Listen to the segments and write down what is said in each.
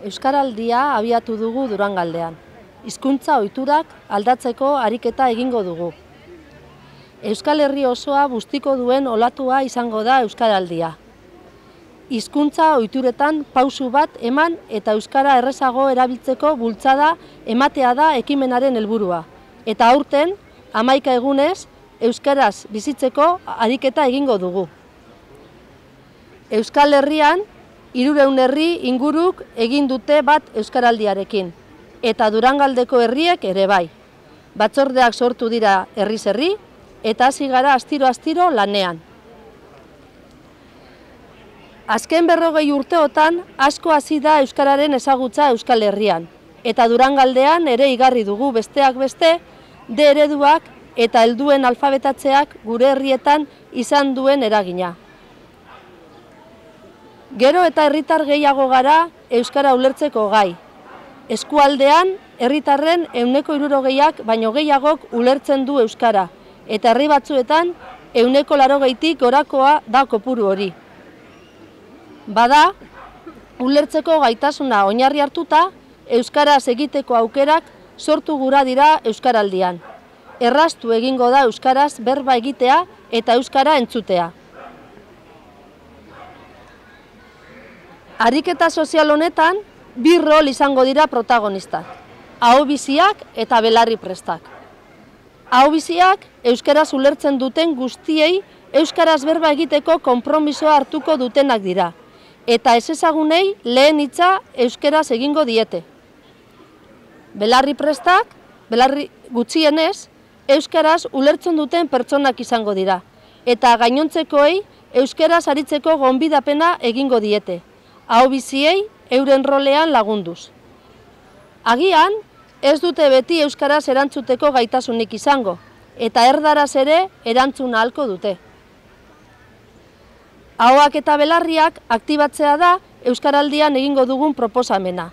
Euskaraldia abiatu dugu Durangaldean. Hizkuntza ohiturak aldatzeko ariketa egingo dugu. Euskal Herri osoa bustiko duen olatua izango da Euskaraldia. Hizkuntza ohituretan pausu bat eman eta euskara errezago erabiltzeko bultzada ematea da ekimenaren helburua. Eta aurten, 11 egunez, euskaraz bizitzeko ariketa egingo dugu. Euskal Herrian, 300 herri inguruk egin dute bat euskaraldiarekin, eta Durangaldeko herriek ere bai. Batzordeak sortu dira herriz herri, eta hasi gara astiro lanean. Azken 40 urteotan asko hasi da euskararen ezagutza Euskal Herrian, eta Durangaldean ere igarri dugu besteak beste, D ereduak eta helduen alfabetatzeak gure herrietan izan duen eragina. Gero eta herritar gehiago gara euskara ulertzeko gai. Eskualdean herritarren 60%ak baino gehiagok ulertzen du euskara, eta herri batzuetan 80%tik gorakoa da kopuru hori. Bada, ulertzeko gaitasuna oinarri hartuta, euskaraz egiteko aukerak sortu gura dira euskaraldian. Erraztu egingo da euskaraz berba egitea eta euskara entzutea. Ariketa sozial honetan, 2 rol izango dira protagonistak, ahobiziak eta belarriprestak. Ahobiziak euskaraz ulertzen duten guztiei euskaraz berba egiteko konpromisoa hartuko dutenak dira, eta ezezagunei lehen hitza euskaraz egingo diete. Belarriprestak, gutxienez, euskaraz ulertzen duten pertsonak izango dira, eta gainontzekoei euskaraz aritzeko gonbidapena egingo diete, ahobiziei euren rolean lagunduz. Agian, ez dute beti euskaraz erantzuteko gaitasunik izango, eta erdaraz ere erantzun ahalko dute. Ahoak eta belarriak aktibatzea da euskaraldian egingo dugun proposamena.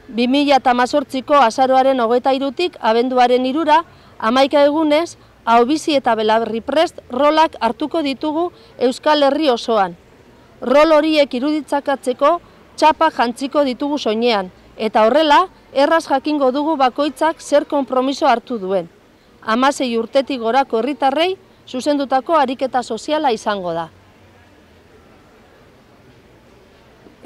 2018ko azaroaren 23tik abenduaren 3ra, 11 egunez, ahobizi eta belarriprest rolak hartuko ditugu Euskal Herri osoan. Rol horiek iruditzakatzeko txapa jantziko ditugu soinean, eta horrela, erraz jakingo dugu bakoitzak zer konpromiso hartu duen. 16 urtetik gorako herritarrei zuzendutako ariketa soziala izango da.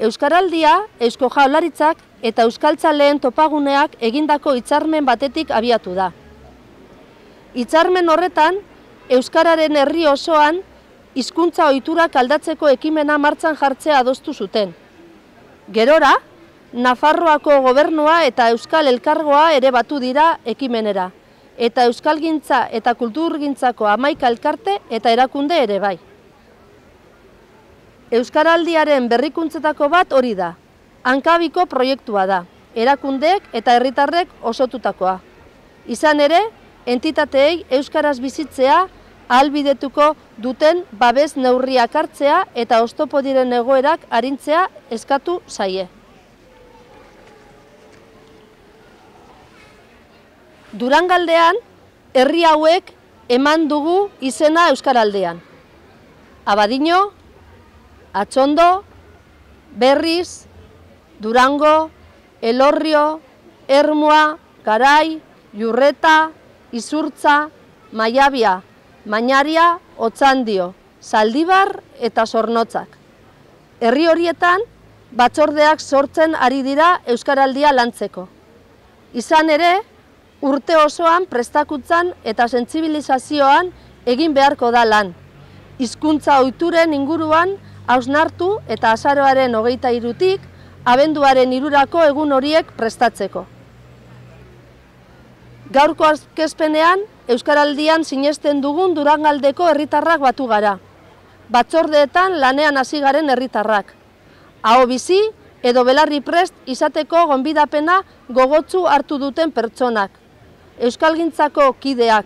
Euskaraldia, Eusko Jaurlaritzak eta euskaltzaleen topaguneak egindako hitzarmen batetik abiatu da. Hitzarmen horretan, euskararen herri osoan hizkuntza ohiturak aldatzeko ekimena martxan jartzea adostu zuten. Gerora, Nafarroako gobernua eta Euskal Elkargoa ere batu dira ekimenera, eta euskalgintza eta kulturgintzako 11 elkarte eta erakunde ere bai. Euskaraldiaren berrikuntzetako bat hori da, hankabiko proiektua da, erakundeek eta herritarrek osotutakoa. Izan ere, entitateei euskaraz bizitzea ahalbidetuko duten babes neurriak hartzea eta oztopo diren egoerak arintzea eskatu zaie. Durangaldean, herri hauek eman dugu izena euskaraldean. Abadiño, Atxondo, Berriz, Durango, Elorrio, Ermua, Garai, Jurreta, Izurtza, Maiabia, Mañaria, Otxandio, Zaldibar eta Zornotzak. Herri horietan, batzordeak sortzen ari dira euskaraldia lantzeko. Izan ere, urte osoan prestakuntzan eta sentsibilizazioan egin beharko da lan. Hizkuntza ohituren inguruan hausnartu eta azaroaren 23tik abenduaren 3rako egun horiek prestatzeko. Gaurko aurkezpenean, euskaraldian sinesten dugun Durangaldeko herritarrak batu gara. Batzordeetan lanean hasi garen herritarrak. Ahobizi edo belarriprest izateko gonbidapena gogotsu hartu duten pertsonak. Euskalgintzako kideak,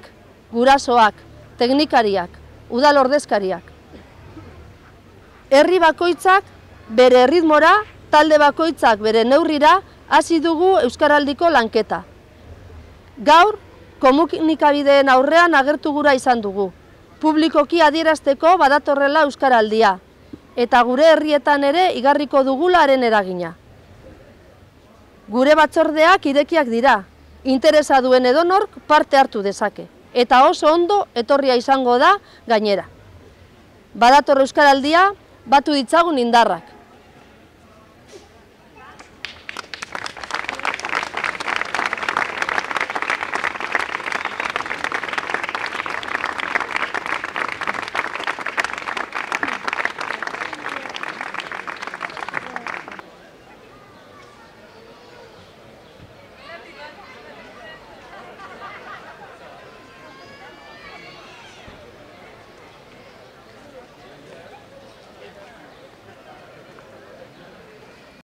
gurasoak, teknikariak, udal ordezkariak. Herri bakoitzak bere erritmora, talde bakoitzak bere neurrira hasi dugu euskaraldiko lanketa. Gaur, komunikabideen aurrean agertu gura izan dugu. Publikoki adierazteko badatorrela euskaraldia, eta gure herrietan ere igarriko dugularen eragina. Gure batzordeak irekiak dira, interesa duen edonork parte hartu dezake, eta oso ondo etorria izango da gainera. Badator Euskaraldia, batu ditzagun indarrak.